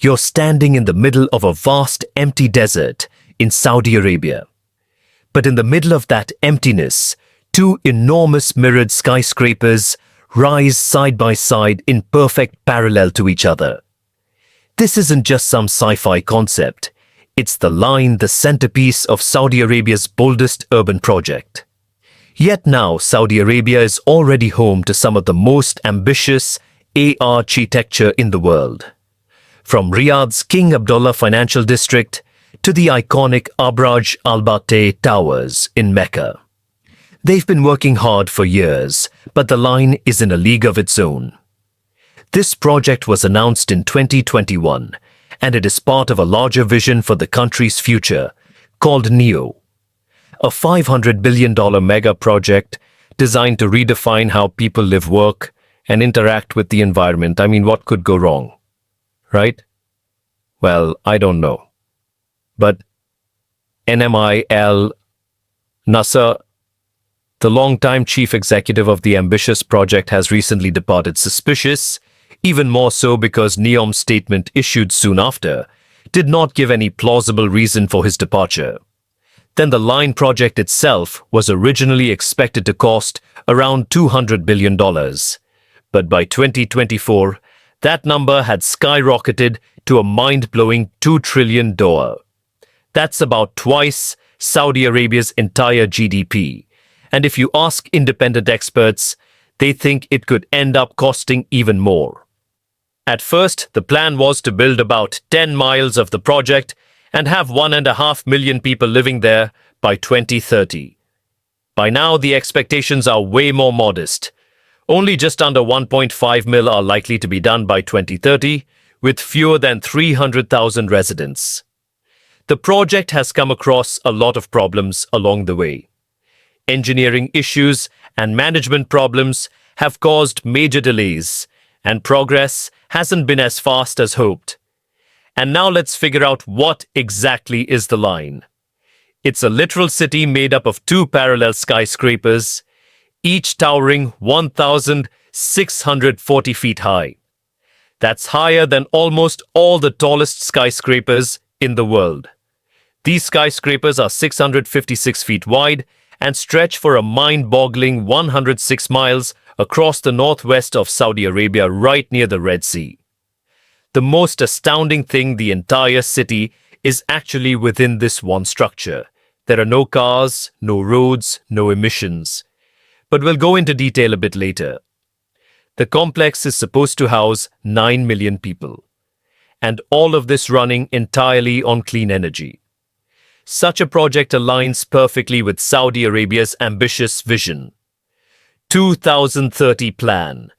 You're standing in the middle of a vast empty desert in Saudi Arabia. But in the middle of that emptiness, two enormous mirrored skyscrapers rise side by side in perfect parallel to each other. This isn't just some sci-fi concept. It's the centerpiece of Saudi Arabia's boldest urban project. Yet now, Saudi Arabia is already home to some of the most ambitious AI architecture in the world. From Riyadh's King Abdullah Financial District to the iconic Abraj Al Batteh Towers in Mecca. They've been working hard for years, but the line is in a league of its own. This project was announced in 2021, and it is part of a larger vision for the country's future, called NEO, a $500 billion mega project designed to redefine how people live, work, and interact with the environment. I mean, what could go wrong? Right? Well, I don't know. But NMI Nasser, the longtime chief executive of the ambitious project, has recently departed. Suspicious, even more so because NEOM's statement issued soon after did not give any plausible reason for his departure. Then the line project itself was originally expected to cost around $200 billion. But by 2024, that number had skyrocketed to a mind-blowing $2 trillion. That's about twice Saudi Arabia's entire GDP. And if you ask independent experts, they think it could end up costing even more. At first, the plan was to build about 10 miles of the project and have 1.5 million people living there by 2030. By now, the expectations are way more modest. Only just under 1.5 mil are likely to be done by 2030, with fewer than 300,000 residents. The project has come across a lot of problems along the way. Engineering issues and management problems have caused major delays, and progress hasn't been as fast as hoped. And now let's figure out what exactly is the line. It's a literal city made up of two parallel skyscrapers, each towering 1,640 feet high. That's higher than almost all the tallest skyscrapers in the world. These skyscrapers are 656 feet wide and stretch for a mind-boggling 106 miles across the northwest of Saudi Arabia, right near the Red Sea. The most astounding thing, the entire city is actually within this one structure. There are no cars, no roads, no emissions. But we'll go into detail a bit later. The complex is supposed to house 9 million people, and all of this running entirely on clean energy. Such a project aligns perfectly with Saudi Arabia's ambitious vision. 2030 plan.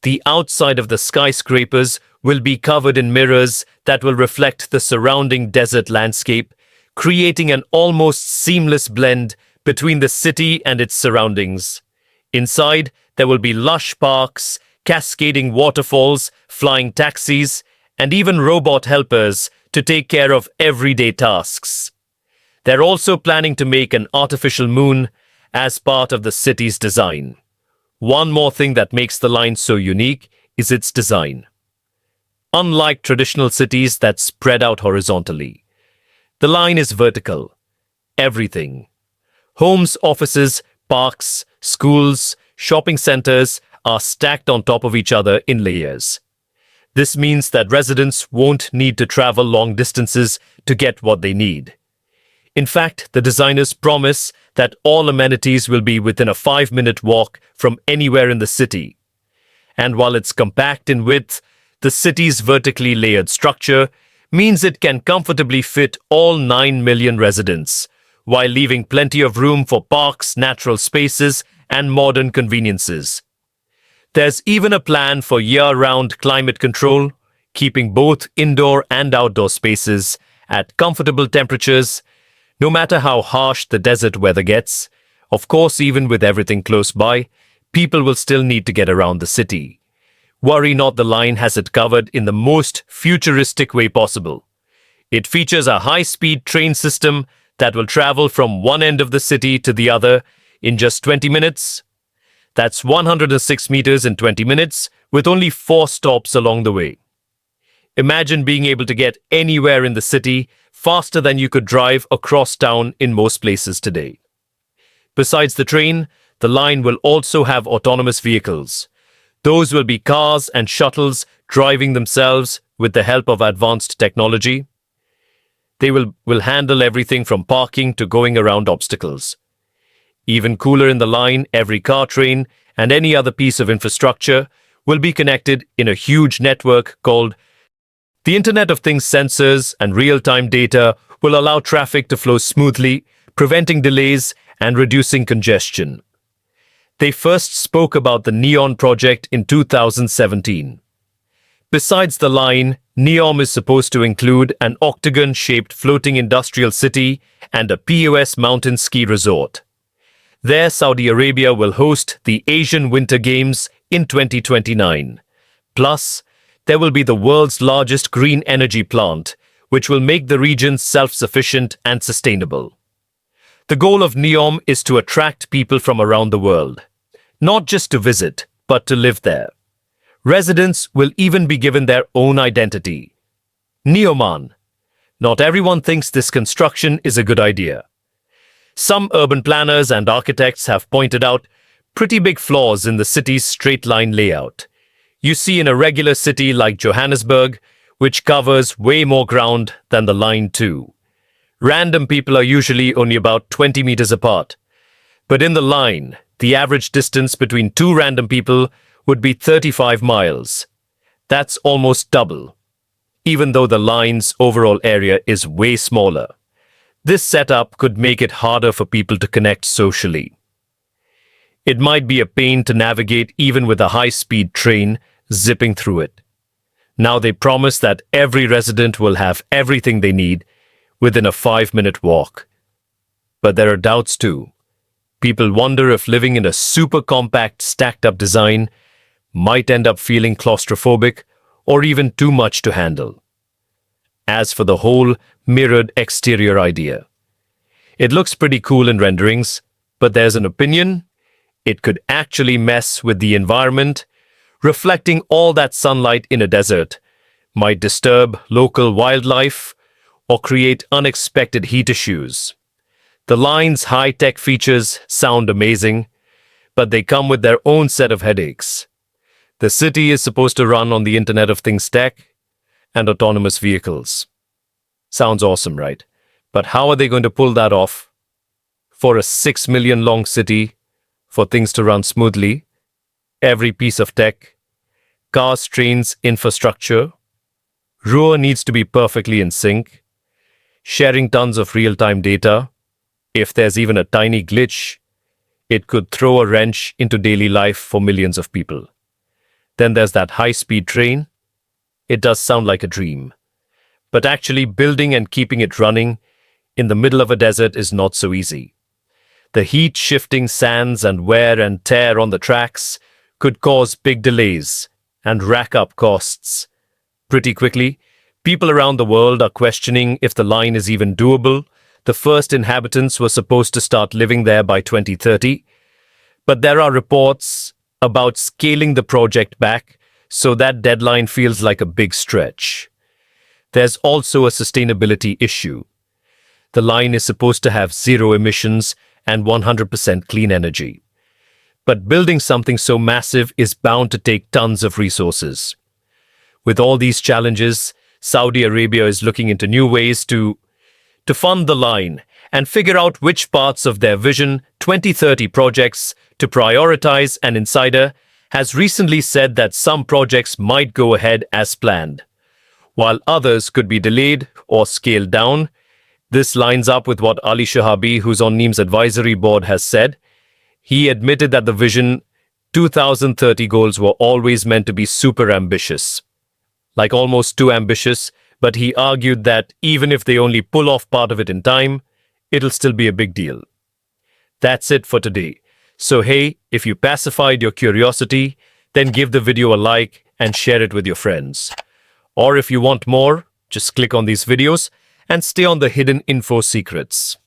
The outside of the skyscrapers will be covered in mirrors that will reflect the surrounding desert landscape, creating an almost seamless blend between the city and its surroundings. Inside, there will be lush parks, cascading waterfalls, flying taxis, and even robot helpers to take care of everyday tasks. They're also planning to make an artificial moon as part of the city's design. One more thing that makes the line so unique is its design. Unlike traditional cities that spread out horizontally, the line is vertical. Everything. Homes, offices, parks, schools, shopping centers are stacked on top of each other in layers. This means that residents won't need to travel long distances to get what they need. In fact, the designers promise that all amenities will be within a 5-minute walk from anywhere in the city. And while it's compact in width, the city's vertically layered structure means it can comfortably fit all 9 million residents, while leaving plenty of room for parks, natural spaces, and modern conveniences. There's even a plan for year-round climate control, keeping both indoor and outdoor spaces at comfortable temperatures, no matter how harsh the desert weather gets. Of course, even with everything close by, people will still need to get around the city. Worry not, the line has it covered in the most futuristic way possible. It features a high-speed train system that will travel from one end of the city to the other in just 20 minutes. That's 106 meters in 20 minutes, with only 4 stops along the way. Imagine being able to get anywhere in the city faster than you could drive across town in most places today. Besides the train, the line will also have autonomous vehicles. Those will be cars and shuttles driving themselves with the help of advanced technology. They will handle everything from parking to going around obstacles. Even cooler in the line, every car, train, and any other piece of infrastructure will be connected in a huge network called the Internet of Things. Sensors and real-time data will allow traffic to flow smoothly, preventing delays and reducing congestion. They first spoke about the NEOM project in 2017. Besides the line, NEOM is supposed to include an octagon-shaped floating industrial city and a POS mountain ski resort. There, Saudi Arabia will host the Asian Winter Games in 2029. Plus, there will be the world's largest green energy plant, which will make the region self-sufficient and sustainable. The goal of NEOM is to attract people from around the world, not just to visit, but to live there. Residents will even be given their own identity. Neoman. Not everyone thinks this construction is a good idea. Some urban planners and architects have pointed out pretty big flaws in the city's straight-line layout. You see in a regular city like Johannesburg, which covers way more ground than the line 2. Random people are usually only about 20 meters apart. But in the line, the average distance between two random people would be 35 miles. That's almost double, even though the line's overall area is way smaller. This setup could make it harder for people to connect socially. It might be a pain to navigate even with a high-speed train zipping through it. Now they promise that every resident will have everything they need within a 5-minute walk. But there are doubts too. People wonder if living in a super compact, stacked-up design might end up feeling claustrophobic or even too much to handle. As for the whole mirrored exterior idea, it looks pretty cool in renderings, but there's an opinion it could actually mess with the environment. Reflecting all that sunlight in a desert might disturb local wildlife or create unexpected heat issues. The line's high-tech features sound amazing, but they come with their own set of headaches. The city is supposed to run on the Internet of Things tech and autonomous vehicles. Sounds awesome, right? But how are they going to pull that off? For a 6 million long city, for things to run smoothly, every piece of tech, cars, trains, infrastructure, Ruhr needs to be perfectly in sync, sharing tons of real-time data. If there's even a tiny glitch, it could throw a wrench into daily life for millions of people. Then there's that high-speed train. It does sound like a dream. But actually building and keeping it running in the middle of a desert is not so easy. The heat-shifting sands and wear and tear on the tracks could cause big delays and rack up costs. Pretty quickly, people around the world are questioning if the line is even doable. The first inhabitants were supposed to start living there by 2030, but there are reports about scaling the project back, so that deadline feels like a big stretch. There's also a sustainability issue. The line is supposed to have zero emissions and 100% clean energy. But building something so massive is bound to take tons of resources. With all these challenges, Saudi Arabia is looking into new ways to fund the line and figure out which parts of their Vision 2030 projects to prioritize. An insider has recently said that some projects might go ahead as planned, while others could be delayed or scaled down. This lines up with what Ali Shahabi, who's on NEOM's advisory board, has said. He admitted that the Vision 2030 goals were always meant to be super ambitious, like almost too ambitious, but he argued that even if they only pull off part of it in time, it'll still be a big deal. That's it for today. So hey, if you pacified your curiosity, then give the video a like and share it with your friends. Or if you want more, just click on these videos and stay on the hidden info secrets.